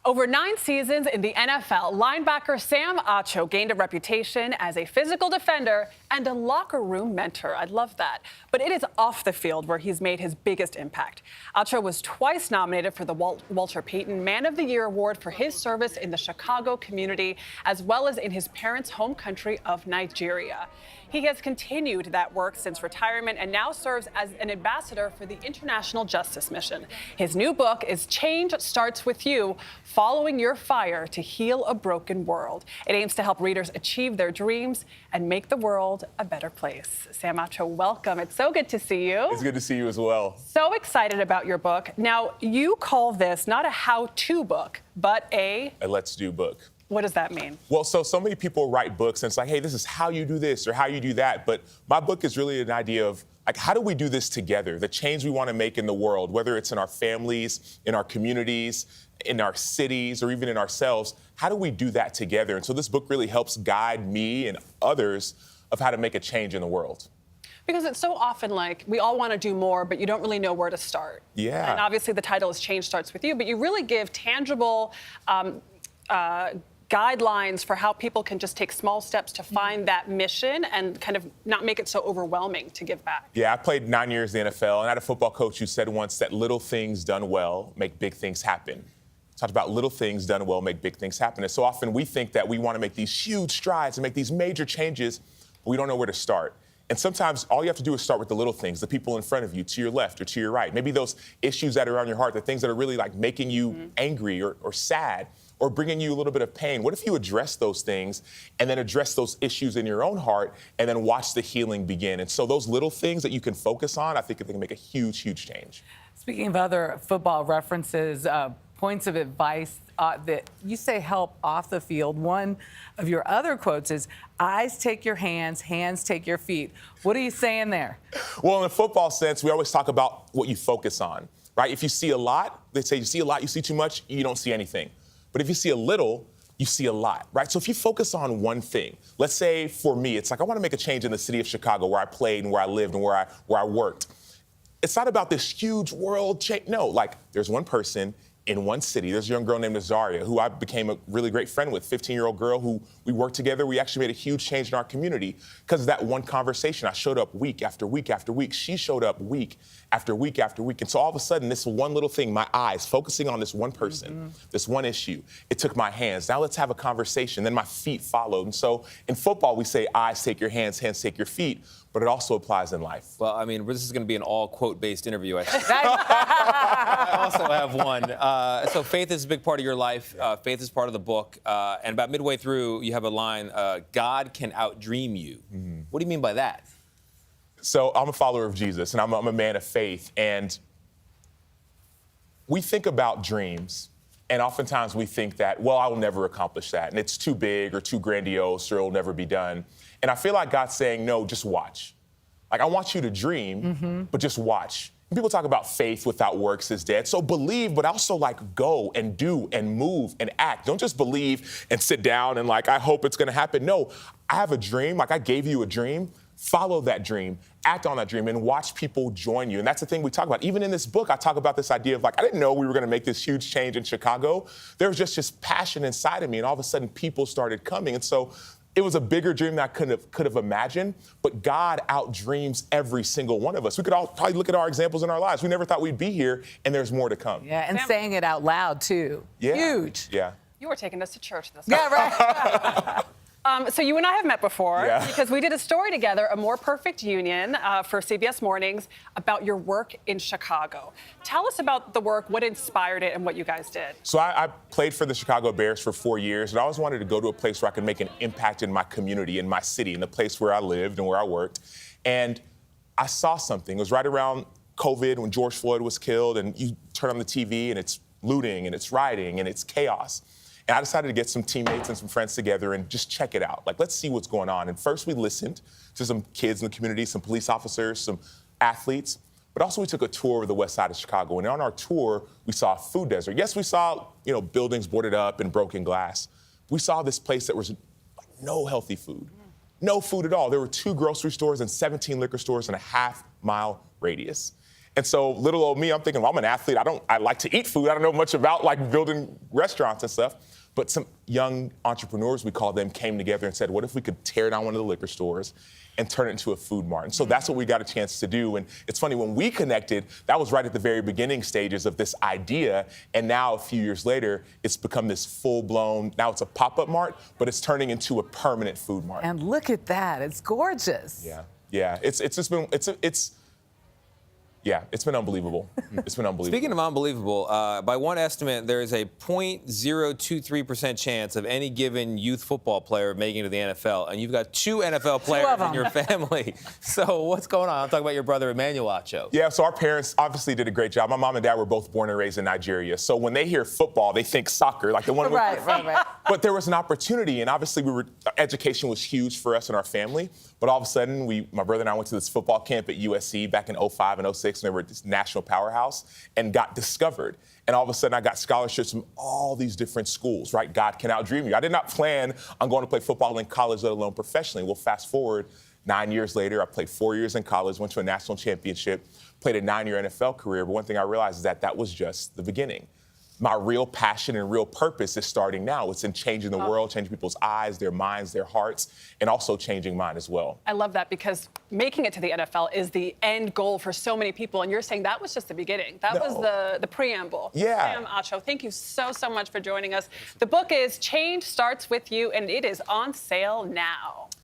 Over 9 seasons in the NFL, linebacker Sam Acho gained a reputation as a physical defender and a locker room mentor. I love that. But it is off the field where he's made his biggest impact. Acho was twice nominated for the Walter Payton Man of the Year Award for his service in the Chicago community, as well as in his parents' home country of Nigeria. He has continued that work since retirement and now serves as an ambassador for the International Justice Mission. His new book is Change Starts With You, Following Your Fire to Heal a Broken World. It aims to help readers achieve their dreams and make the world a better place. Sam Acho, welcome. It's so good to see you. It's good to see you as well. So excited about your book. Now, you call this not a how-to book, but a let's do book. What does that mean? Well, so many people write books and it's like, hey, this is how you do this or how you do that. But my book is really an idea of like, how do we do this together? The change we want to make in the world, whether it's in our families, in our communities, in our cities, or even in ourselves, how do we do that together? And so this book really helps guide me and others of how to make a change in the world. Because it's so often like we all want to do more, but you don't really know where to start. Yeah. And obviously the title is Change Starts With You, but you really give tangible guidelines for how people can just take small steps to find that mission and kind of not make it so overwhelming to give back. Yeah, I played 9 years in the NFL, and I had a football coach who said once that little things done well make big things happen. Talked about little things done well make big things happen. And so often we think that we want to make these huge strides and make these major changes, but we don't know where to start. And sometimes all you have to do is start with the little things, the people in front of you, to your left or to your right. Maybe those issues that are on your heart, the things that are really like making you angry or sad or bringing you a little bit of pain. What if you address those things and then address those issues in your own heart and then watch the healing begin? And so those little things that you can focus on, I think they can make a huge, huge change. Speaking of other football references, points of advice that you say help off the field. One of your other quotes is, eyes take your hands, hands take your feet. What are you saying there? Well, in a football sense, we always talk about what you focus on, right? If you see a lot, they say you see a lot, you see too much, you don't see anything. But if you see a little, you see a lot, right? So if you focus on one thing, let's say for me, it's like I want to make a change in the city of Chicago where I played and where I lived and where I worked. It's not about this huge world change. No, like there's one person in one city. There's a young girl named Nazaria who I became a really great friend with, 15-year-old girl who we worked together. We actually made a huge change in our community because of that one conversation. I showed up week after week after week. She showed up week after week after week. And so all of a sudden, this one little thing, my eyes focusing on this one person, this one issue, it took my hands. Now let's have a conversation. Then my feet followed. And so in football, we say eyes take your hands, hands take your feet. But it also applies in life. Well, I mean, this is going to be an all quote-based interview, I think. I also have one. So faith is a big part of your life. Faith is part of the book. And about midway through, you have a line, God can outdream you. What do you mean by that? So I'm a follower of Jesus, and I'm a man of faith. And we think about dreams, and oftentimes we think that, well, I will never accomplish that, and it's too big or too grandiose, or it'll never be done. And I feel like God's saying, no, just watch. Like, I want you to dream, but just watch. And people talk about faith without works is dead. So believe, but also like go and do and move and act. Don't just believe and sit down and like, I hope it's gonna happen. No, I have a dream, like I gave you a dream. Follow that dream, act on that dream, and watch people join you. And that's the thing we talk about. Even in this book, I talk about this idea of like, I didn't know we were gonna make this huge change in Chicago. There was just this passion inside of me, and all of a sudden people started coming. And so it was a bigger dream than I could have imagined, but God outdreams every single one of us. We could all probably look at our examples in our lives. We never thought we'd be here, and there's more to come. Yeah, and saying it out loud, too. Yeah. Huge. Yeah. You were taking us to church this Yeah, right. So you and I have met before Yeah. because we did a story together, A More Perfect Union, for CBS Mornings about your work in Chicago. Tell us about the work, what inspired it, and what you guys did. So I played for the Chicago Bears for 4 years, and I always wanted to go to a place where I could make an impact in my community, in my city, in the place where I lived and where I worked. And I saw something. It was right around COVID when George Floyd was killed, and you turn on the TV and it's looting and it's rioting and it's chaos. And I decided to get some teammates and some friends together and just check it out. Like, let's see what's going on. And first we listened to some kids in the community, some police officers, some athletes, but also we took a tour of the west side of Chicago. And on our tour, we saw a food desert. Yes, we saw, buildings boarded up and broken glass. We saw this place that was like no healthy food, no food at all. There were 2 grocery stores and 17 liquor stores in a half-mile radius. And so little old me, I'm thinking, well, I'm an athlete. I like to eat food. I don't know much about like building restaurants and stuff. But some young entrepreneurs, we call them, came together and said, what if we could tear down one of the liquor stores and turn it into a food mart? And so that's what we got a chance to do. And it's funny, when we connected, that was right at the very beginning stages of this idea. And now, a few years later, it's become this full-blown, now it's a pop-up mart, but it's turning into a permanent food mart. And look at that. It's gorgeous. Yeah. It's been unbelievable. It's been unbelievable. Speaking of unbelievable, by one estimate, there is a 0.023% chance of any given youth football player making it to the NFL, and you've got 2 NFL players in your family. So what's going on? I'm talking about your brother Emmanuel Acho. Yeah, so our parents obviously did a great job. My mom and dad were both born and raised in Nigeria. So when they hear football, they think soccer, like the one. Right. But there was an opportunity, and obviously education was huge for us and our family. But all of a sudden, my brother and I went to this football camp at USC back in 05 and 06, and they were this national powerhouse, and got discovered. And all of a sudden, I got scholarships from all these different schools, right? God can outdream you. I did not plan on going to play football in college, let alone professionally. Well, fast forward 9 years later, I played 4 years in college, went to a national championship, played a 9-year NFL career. But one thing I realized is that was just the beginning. My real passion and real purpose is starting now. It's in changing the world, changing people's eyes, their minds, their hearts, and also changing mine as well. I love that, because making it to the NFL is the end goal for so many people. And you're saying that was just the beginning. That was the preamble. Yeah. Sam Acho, thank you so much for joining us. The book is Change Starts With You, and it is on sale now.